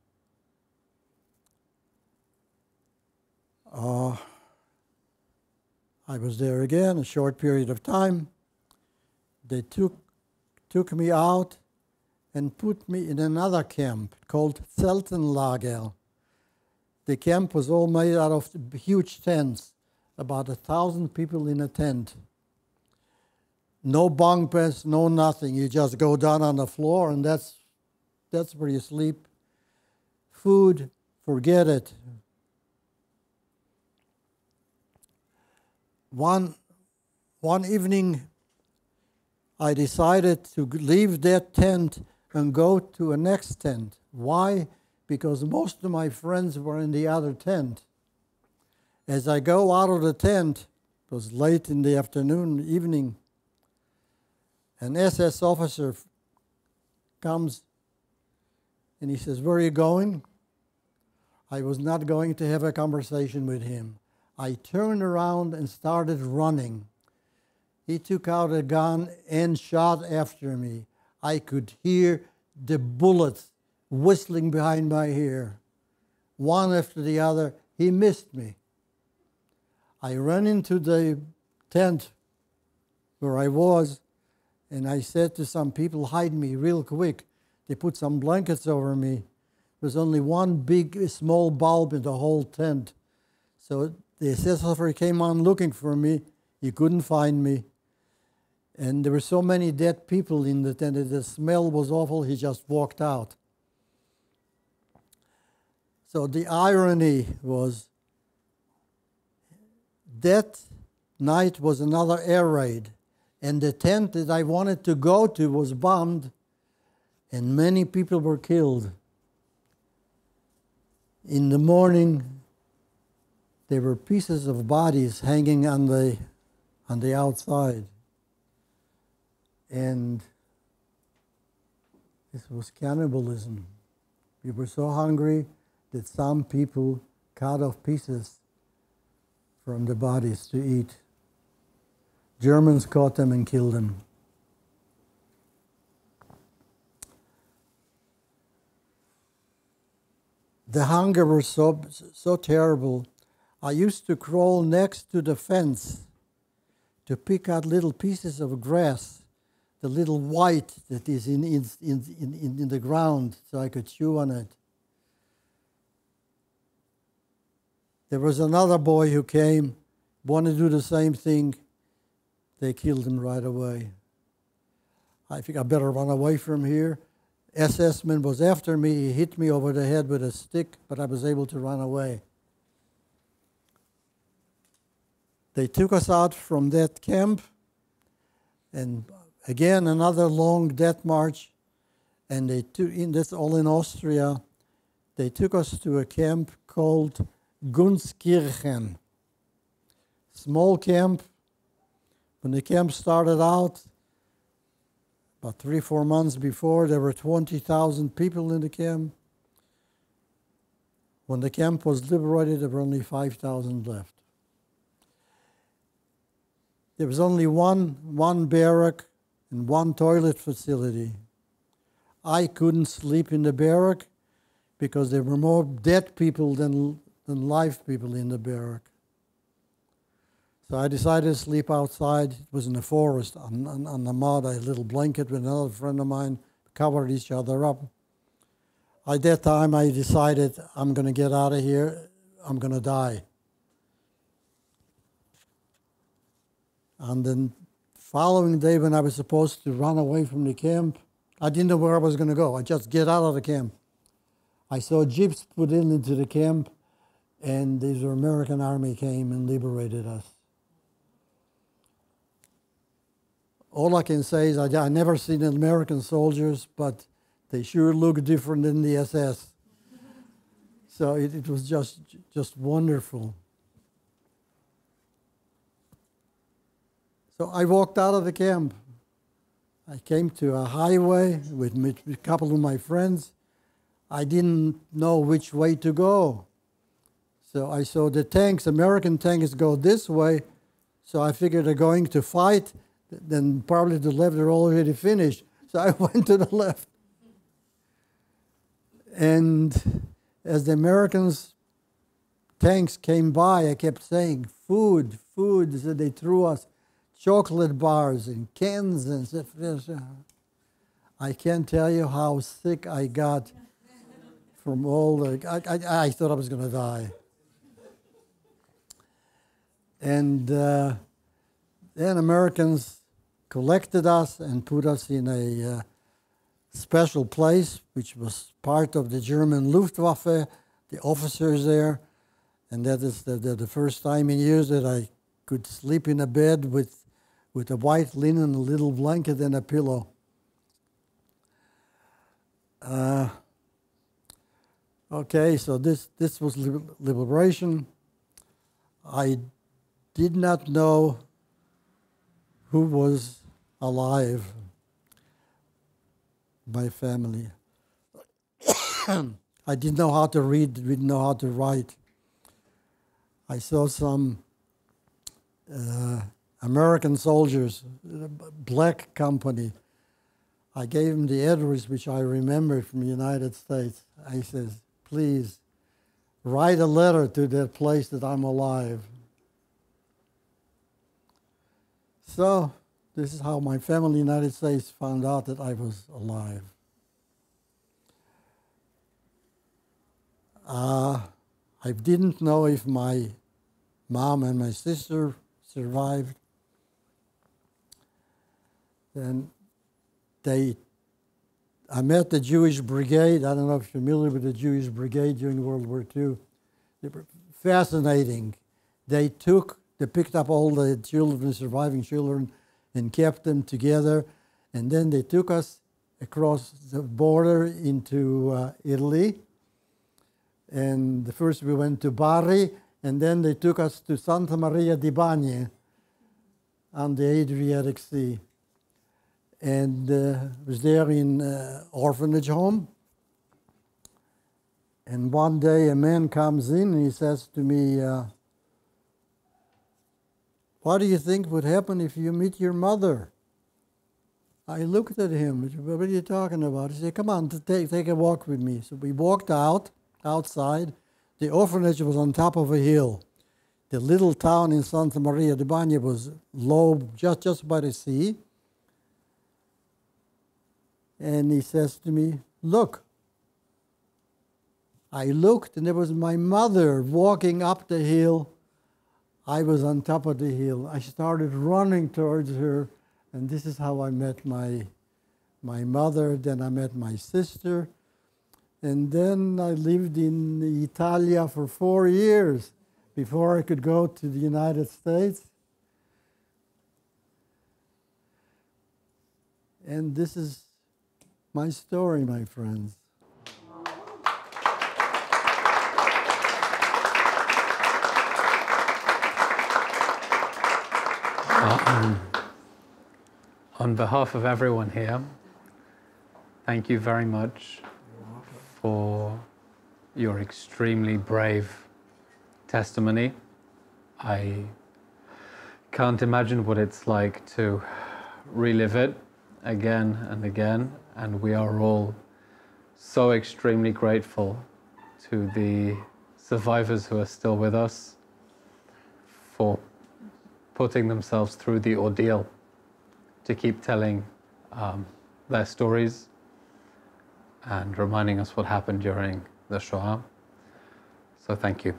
I was there again, a short period of time. They took me out and put me in another camp called Zeltenlager. The camp was all made out of huge tents, about 1,000 people in a tent. No bunk beds, no nothing. You just go down on the floor, and that's where you sleep. Food, forget it. One evening, I decided to leave that tent and go to a next tent. Why? Because most of my friends were in the other tent. As I go out of the tent, it was late in the afternoon, evening, an SS officer comes and he says, "Where are you going?" I was not going to have a conversation with him. I turned around and started running. He took out a gun and shot after me. I could hear the bullets whistling behind my ear. One after the other, he missed me. I ran into the tent where I was, and I said to some people, "Hide me real quick." They put some blankets over me. There was only one big, small bulb in the whole tent. So the SS officer came on looking for me. He couldn't find me. And there were so many dead people in the tent that the smell was awful. He just walked out. So the irony was that night was another air raid. And the tent that I wanted to go to was bombed, and many people were killed. In the morning, there were pieces of bodies hanging on the outside. And this was cannibalism. We were so hungry that some people cut off pieces from the bodies to eat. Germans caught them and killed them. The hunger was so terrible. I used to crawl next to the fence to pick out little pieces of grass, the little white that is in the ground, so I could chew on it. There was another boy who came, wanted to do the same thing. They killed him right away. I think I better run away from here. SS man was after me. He hit me over the head with a stick, but I was able to run away. They took us out from that camp, and again another long death march, and that's all in Austria. They took us to a camp called Gunskirchen. Small camp. When the camp started out, about 3 or 4 months before, there were 20,000 people in the camp. When the camp was liberated, there were only 5,000 left. There was only one barrack and one toilet facility. I couldn't sleep in the barrack because there were more dead people than live people in the barrack. So I decided to sleep outside. It was in the forest on the mud. I had a little blanket with another friend of mine, covered each other up. At that time, I decided I'm going to get out of here. I'm going to die. And then following day, when I was supposed to run away from the camp, I didn't know where I was going to go. I just get out of the camp. I saw jeeps put into the camp, and the American army came and liberated us. All I can say is I never seen American soldiers, but they sure look different than the SS. So it was just wonderful. So I walked out of the camp. I came to a highway with a couple of my friends. I didn't know which way to go. So I saw the tanks, American tanks go this way, so I figured they're going to fight, then probably to the left, they're already finished. So I went to the left. And as the Americans' tanks came by, I kept saying, food, food. So they threw us chocolate bars and cans and stuff. I can't tell you how sick I got from all the, I thought I was going to die. And then Americans collected us and put us in a special place, which was part of the German Luftwaffe, the officers there. And that is the first time in years that I could sleep in a bed with a white linen, a little blanket, and a pillow. Okay, so this was liberation. I did not know who was alive. My family. I didn't know how to read, didn't know how to write. I saw some American soldiers, black company. I gave them the address, which I remembered from the United States. I says, please, write a letter to that place that I'm alive. So this is how my family in the United States found out that I was alive. I didn't know if my mom and my sister survived. Then I met the Jewish Brigade. I don't know if you're familiar with the Jewish Brigade during World War II. They were fascinating. They picked up all the children, surviving children, and kept them together. And then they took us across the border into Italy. And first we went to Bari, and then they took us to Santa Maria di Bagne on the Adriatic Sea. And was there in orphanage home. And one day a man comes in and he says to me, what do you think would happen if you meet your mother? I looked at him. What are you talking about? He said, come on, take a walk with me. So we walked outside. The orphanage was on top of a hill. The little town in Santa Maria di Bagne was low, just by the sea. And he says to me, look. I looked, and there was my mother walking up the hill. I was on top of the hill. I started running towards her, and this is how I met my mother. Then I met my sister. And then I lived in Italia for 4 years before I could go to the United States. And this is my story, my friends. On behalf of everyone here, thank you very much for your extremely brave testimony. I can't imagine what it's like to relive it again and again, and we are all so extremely grateful to the survivors who are still with us for putting themselves through the ordeal to keep telling their stories and reminding us what happened during the Shoah. So thank you.